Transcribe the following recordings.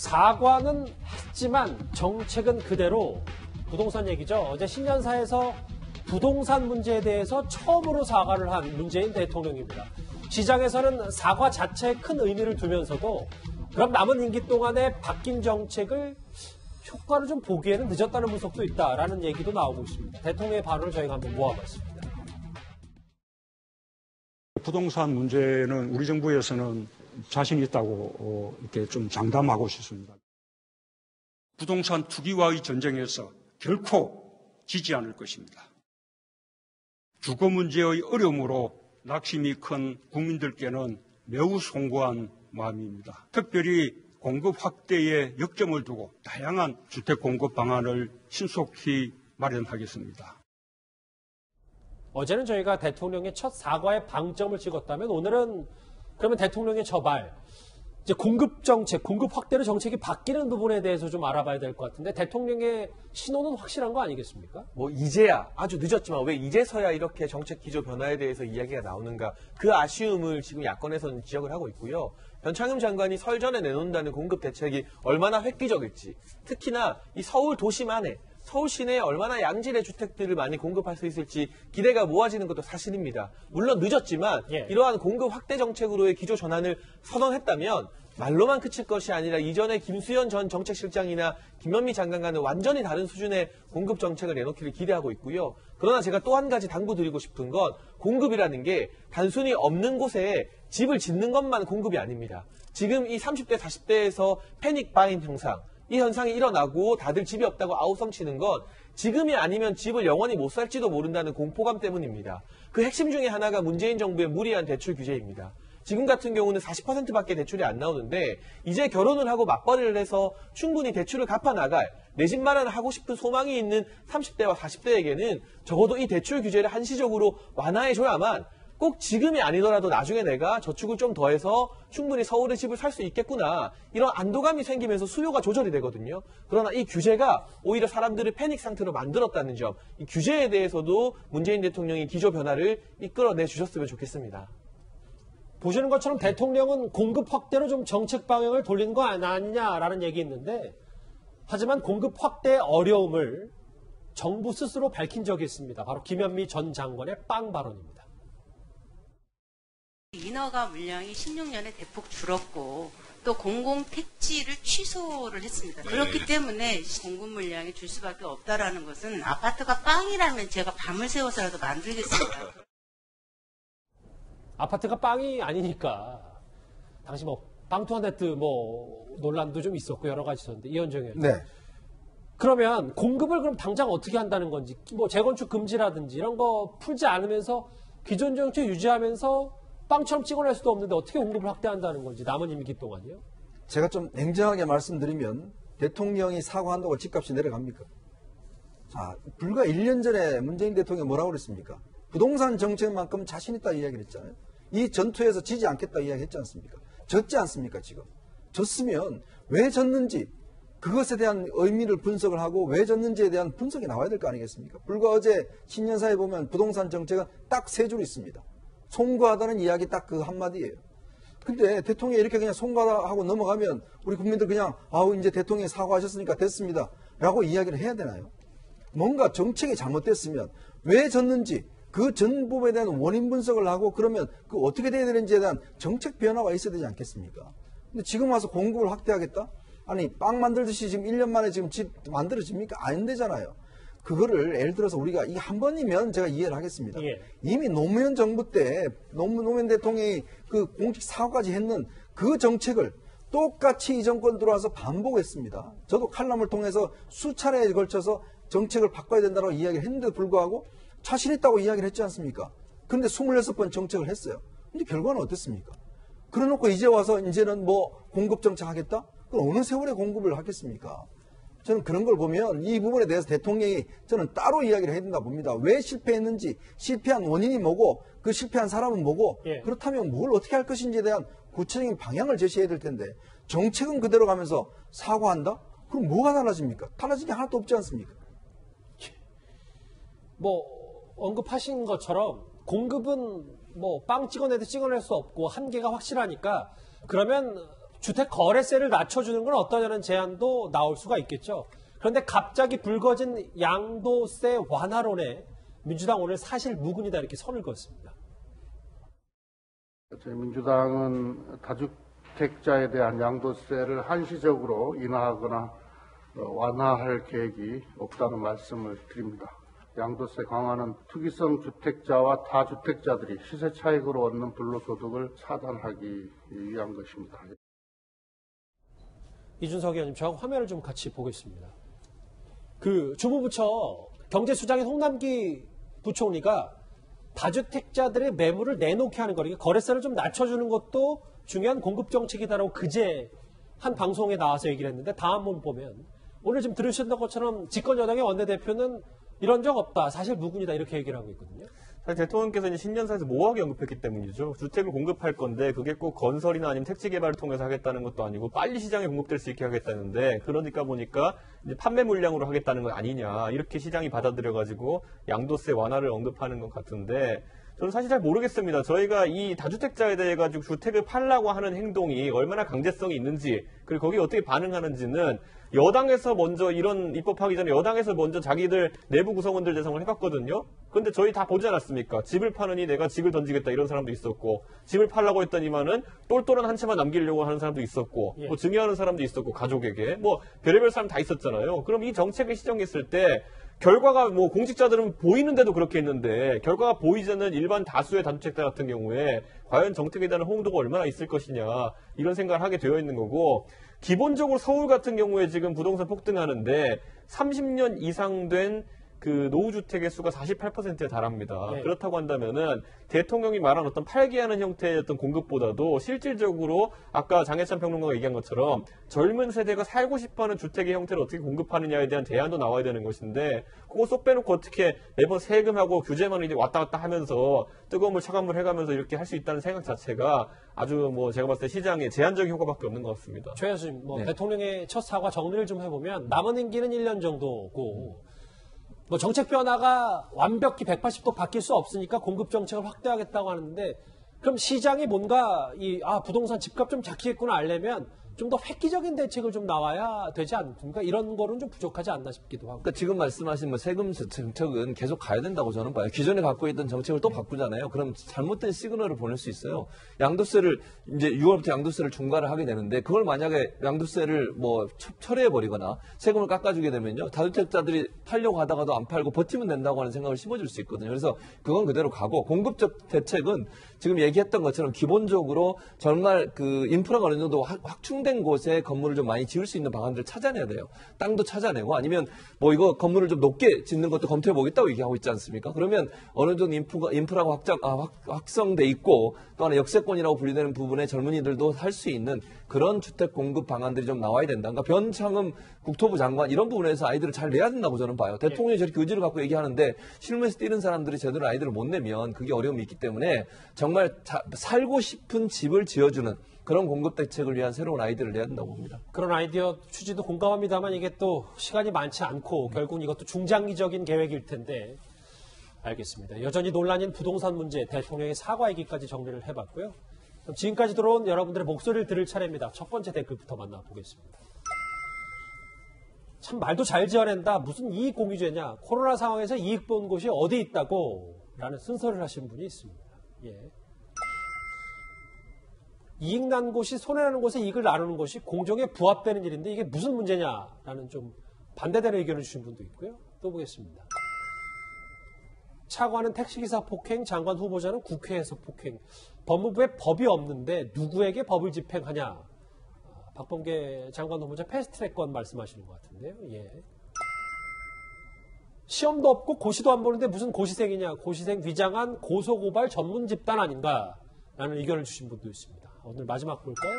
사과는 했지만 정책은 그대로 부동산 얘기죠. 어제 신년사에서 부동산 문제에 대해서 처음으로 사과를 한 문재인 대통령입니다. 시장에서는 사과 자체에 큰 의미를 두면서도 그럼 남은 임기 동안에 바뀐 정책을 효과를 좀 보기에는 늦었다는 분석도 있다라는 얘기도 나오고 있습니다. 대통령의 발언을 저희가 한번 모아봤습니다. 부동산 문제는 우리 정부에서는 자신 있다고 이렇게 좀 장담하고 싶습니다. 부동산 투기와의 전쟁에서 결코 지지 않을 것입니다. 주거 문제의 어려움으로 낙심이 큰 국민들께는 매우 송구한 마음입니다. 특별히 공급 확대에 역점을 두고 다양한 주택 공급 방안을 신속히 마련하겠습니다. 어제는 저희가 대통령의 첫 사과에 방점을 찍었다면 오늘은 그러면 대통령의 저발, 이제 공급 정책, 공급 확대로 정책이 바뀌는 부분에 대해서 좀 알아봐야 될 것 같은데 대통령의 신호는 확실한 거 아니겠습니까? 뭐 이제야 아주 늦었지만 왜 이제서야 이렇게 정책 기조 변화에 대해서 이야기가 나오는가 그 아쉬움을 지금 야권에서는 지적을 하고 있고요. 변창흠 장관이 설 전에 내놓는다는 공급 대책이 얼마나 획기적일지 특히나 이 서울 도심안에 서울 시내에 얼마나 양질의 주택들을 많이 공급할 수 있을지 기대가 모아지는 것도 사실입니다. 물론 늦었지만 이러한 공급 확대 정책으로의 기조 전환을 선언했다면 말로만 그칠 것이 아니라 이전에 김수현 전 정책실장이나 김현미 장관과는 완전히 다른 수준의 공급 정책을 내놓기를 기대하고 있고요. 그러나 제가 또 한 가지 당부드리고 싶은 건 공급이라는 게 단순히 없는 곳에 집을 짓는 것만 공급이 아닙니다. 지금 이 30대, 40대에서 패닉 바잉 현상, 이 현상이 일어나고 다들 집이 없다고 아우성치는 건 지금이 아니면 집을 영원히 못 살지도 모른다는 공포감 때문입니다. 그 핵심 중에 하나가 문재인 정부의 무리한 대출 규제입니다. 지금 같은 경우는 40%밖에 대출이 안 나오는데 이제 결혼을 하고 맞벌이를 해서 충분히 대출을 갚아나갈 내 집 마련을 하고 싶은 소망이 있는 30대와 40대에게는 적어도 이 대출 규제를 한시적으로 완화해줘야만 꼭 지금이 아니더라도 나중에 내가 저축을 좀 더해서 충분히 서울에 집을 살 수 있겠구나 이런 안도감이 생기면서 수요가 조절이 되거든요. 그러나 이 규제가 오히려 사람들을 패닉 상태로 만들었다는 점, 이 규제에 대해서도 문재인 대통령이 기조 변화를 이끌어내 주셨으면 좋겠습니다. 보시는 것처럼 대통령은 공급 확대로 좀 정책 방향을 돌리는 거 아니냐라는 얘기 있는데 하지만 공급 확대의 어려움을 정부 스스로 밝힌 적이 있습니다. 바로 김현미 전 장관의 빵 발언입니다. 인허가 물량이 16년에 대폭 줄었고 또 공공택지를 취소를 했습니다. 그렇기 때문에 공급 물량이 줄 수밖에 없다라는 것은 아파트가 빵이라면 제가 밤을 새워서라도 만들겠습니다. 아파트가 빵이 아니니까 당시 뭐 방투하네트 뭐 논란도 좀 있었고 여러 가지 있었는데 이현정 의원. 네. 그러면 공급을 그럼 당장 어떻게 한다는 건지 뭐 재건축 금지라든지 이런 거 풀지 않으면서 기존 정책 유지하면서 빵처럼 찍어낼 수도 없는데 어떻게 공급을 확대한다는 건지 남은 임기 동안요? 제가 좀 냉정하게 말씀드리면 대통령이 사과한다고 집값이 내려갑니까? 자, 불과 1년 전에 문재인 대통령이 뭐라고 그랬습니까? 부동산 정책만큼 자신 있다 이야기를 했잖아요. 이 전투에서 지지 않겠다 이야기했지 않습니까? 졌지 않습니까 지금? 졌으면 왜 졌는지 그것에 대한 의미를 분석을 하고 왜 졌는지에 대한 분석이 나와야 될 거 아니겠습니까? 불과 어제 신년사에 보면 부동산 정책은 딱 3줄 있습니다. 송구하다는 이야기 딱 그 한마디예요. 근데 대통령이 이렇게 그냥 송구하고 넘어가면 우리 국민들 그냥 아우 이제 대통령이 사과하셨으니까 됐습니다 라고 이야기를 해야 되나요? 뭔가 정책이 잘못됐으면 왜 졌는지 그 전 부분에 대한 원인 분석을 하고 그러면 그 어떻게 돼야 되는지에 대한 정책 변화가 있어야 되지 않겠습니까? 근데 지금 와서 공급을 확대하겠다? 아니 빵 만들듯이 지금 1년 만에 지금 집 만들어집니까? 안 되잖아요. 그거를 예를 들어서 우리가 이게 한 번이면 제가 이해를 하겠습니다. 이미 노무현 정부 때 노무현 대통령이 그 공직 사과까지 했는 그 정책을 똑같이 이 정권 들어와서 반복했습니다. 저도 칼럼을 통해서 수차례에 걸쳐서 정책을 바꿔야 된다고 이야기를 했는데도 불구하고 자신 있다고 이야기를 했지 않습니까? 그런데 26번 정책을 했어요. 근데 결과는 어땠습니까? 그래놓고 이제 와서 이제는 뭐 공급 정책 하겠다? 그럼 어느 세월에 공급을 하겠습니까? 저는 그런 걸 보면 이 부분에 대해서 대통령이 저는 따로 이야기를 해야 된다 봅니다. 왜 실패했는지, 실패한 원인이 뭐고, 그 실패한 사람은 뭐고, 그렇다면 뭘 어떻게 할 것인지에 대한 구체적인 방향을 제시해야 될 텐데 정책은 그대로 가면서 사과한다? 그럼 뭐가 달라집니까? 달라진 게 하나도 없지 않습니까? 뭐 언급하신 것처럼 공급은 뭐 빵 찍어내도 찍어낼 수 없고 한계가 확실하니까 그러면 주택 거래세를 낮춰주는 건 어떠냐는 제안도 나올 수가 있겠죠. 그런데 갑자기 불거진 양도세 완화론에 민주당 오늘 사실 무근이다 이렇게 선을 그었습니다. 저희 민주당은 다주택자에 대한 양도세를 한시적으로 인하하거나 완화할 계획이 없다는 말씀을 드립니다. 양도세 강화는 투기성 주택자와 다주택자들이 시세 차익으로 얻는 불로소득을 차단하기 위한 것입니다. 이준석 의원님, 저하고 화면을 좀 같이 보겠습니다. 그 주무부처 경제수장인 홍남기 부총리가 다주택자들의 매물을 내놓게 하는 거니까 거래세를 좀 낮춰주는 것도 중요한 공급 정책이다라고 그제 한 방송에 나와서 얘기를 했는데 다음 문 보면 오늘 지금 들으셨던 것처럼 집권여당의 원내대표는 이런 적 없다, 사실 무근이다 이렇게 얘기를 하고 있거든요. 사실 대통령께서 이제 신년사에서 모호하게 언급했기 때문이죠. 주택을 공급할 건데 그게 꼭 건설이나 아니면 택지 개발을 통해서 하겠다는 것도 아니고 빨리 시장에 공급될 수 있게 하겠다는데 그러니까 보니까 이제 판매 물량으로 하겠다는 건 아니냐 이렇게 시장이 받아들여가지고 양도세 완화를 언급하는 것 같은데 저는 사실 잘 모르겠습니다. 저희가 이 다주택자에 대해 가지고 주택을 팔라고 하는 행동이 얼마나 강제성이 있는지 그리고 거기에 어떻게 반응하는지는 여당에서 먼저 이런 입법하기 전에 여당에서 먼저 자기들 내부 구성원들 대상을 해봤거든요. 근데 저희 다 보지 않았습니까? 집을 파느니 내가 집을 던지겠다 이런 사람도 있었고 집을 팔라고 했더니만은 똘똘한 한 채만 남기려고 하는 사람도 있었고 뭐 증여하는 사람도 있었고 가족에게 뭐 별의별 사람 다 있었잖아요. 그럼 이 정책을 시정했을 때 결과가 뭐 공직자들은 보이는데도 그렇게 했는데 결과가 보이지 않는 일반 다수의 다주택자 같은 경우에 과연 정책에 대한 호응도가 얼마나 있을 것이냐 이런 생각을 하게 되어 있는 거고 기본적으로 서울 같은 경우에 지금 부동산 폭등하는데 30년 이상 된 그 노후주택의 수가 48%에 달합니다. 네. 그렇다고 한다면은 대통령이 말한 어떤 팔기하는 형태의 어떤 공급보다도 실질적으로 아까 장해찬 평론가가 얘기한 것처럼 젊은 세대가 살고 싶어하는 주택의 형태를 어떻게 공급하느냐에 대한 대안도 나와야 되는 것인데 그거 쏙 빼놓고 어떻게 매번 세금하고 규제만 이제 왔다 갔다 하면서 뜨거운 물 차가운 물 해가면서 이렇게 할 수 있다는 생각 자체가 아주 뭐 제가 봤을 때 시장에 제한적인 효과밖에 없는 것 같습니다. 최 교수님, 네. 대통령의 첫 사과 정리를 좀 해보면 남은 임기는 1년 정도고 뭐 정책 변화가 완벽히 180도 바뀔 수 없으니까 공급 정책을 확대하겠다고 하는데 그럼 시장이 뭔가 부동산 집값 좀 잡히겠구나 알려면 좀 더 획기적인 대책을 좀 나와야 되지 않습니까? 이런 거는 좀 부족하지 않나 싶기도 하고. 그러니까 지금 말씀하신 뭐 세금 정책은 계속 가야 된다고 저는 봐요. 기존에 갖고 있던 정책을 또 바꾸잖아요. 그럼 잘못된 시그널을 보낼 수 있어요. 양도세를 이제 6월부터 양도세를 중과를 하게 되는데 그걸 만약에 양도세를 뭐 철회해 버리거나 세금을 깎아주게 되면요 다주택자들이 팔려고 하다가도 안 팔고 버티면 된다고 하는 생각을 심어줄 수 있거든요. 그래서 그건 그대로 가고 공급적 대책은 지금 얘기했던 것처럼 기본적으로 정말 그 인프라가 어느 정도 확충된 곳에 건물을 좀 많이 지을 수 있는 방안들을 찾아내야 돼요. 땅도 찾아내고 아니면 뭐 이거 건물을 좀 높게 짓는 것도 검토해 보겠다고 얘기하고 있지 않습니까? 그러면 어느 정도 인프라가 확성돼 있고 또 하나 역세권이라고 분류되는 부분에 젊은이들도 살 수 있는 그런 주택 공급 방안들이 좀 나와야 된다. 그러니까 변창흠 국토부 장관 이런 부분에서 아이들을 잘 내야 된다고 저는 봐요. 대통령이 저렇게 의지를 갖고 얘기하는데 실무에서 뛰는 사람들이 제대로 아이들을 못 내면 그게 어려움이 있기 때문에 정말 살고 싶은 집을 지어주는 그런 공급 대책을 위한 새로운 아이디어를 내야 된다고 봅니다. 그런 아이디어 취지도 공감합니다만 이게 또 시간이 많지 않고 결국은 이것도 중장기적인 계획일 텐데 알겠습니다. 여전히 논란인 부동산 문제 대통령의 사과 얘기까지 정리를 해봤고요. 그럼 지금까지 들어온 여러분들의 목소리를 들을 차례입니다. 첫 번째 댓글부터 만나보겠습니다. 참 말도 잘 지어낸다. 무슨 이익 공유제냐. 코로나 상황에서 이익 본 곳이 어디 있다고 라는 쓴소리를 하신 분이 있습니다. 예. 이익 난 곳이 손해나는 곳에 이익을 나누는 것이 공정에 부합되는 일인데 이게 무슨 문제냐라는 좀 반대되는 의견을 주신 분도 있고요. 또 보겠습니다. 차관은 택시기사 폭행, 장관 후보자는 국회에서 폭행. 법무부에 법이 없는데 누구에게 법을 집행하냐. 박범계 장관 후보자 패스트트랙권 말씀하시는 것 같은데요. 예. 시험도 없고 고시도 안 보는데 무슨 고시생이냐. 고시생 위장한 고소고발 전문 집단 아닌가. 라는 의견을 주신 분도 있습니다. 오늘 마지막 볼까요?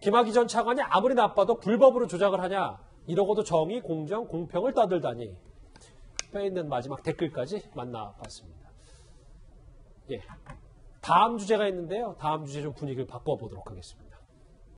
김학의 전 차관이 아무리 나빠도 불법으로 조작을 하냐. 이러고도 정의, 공정, 공평을 떠들다니. 뼈있는 마지막 댓글까지 만나봤습니다. 예. 다음 주제가 있는데요. 다음 주제 좀 분위기를 바꿔보도록 하겠습니다.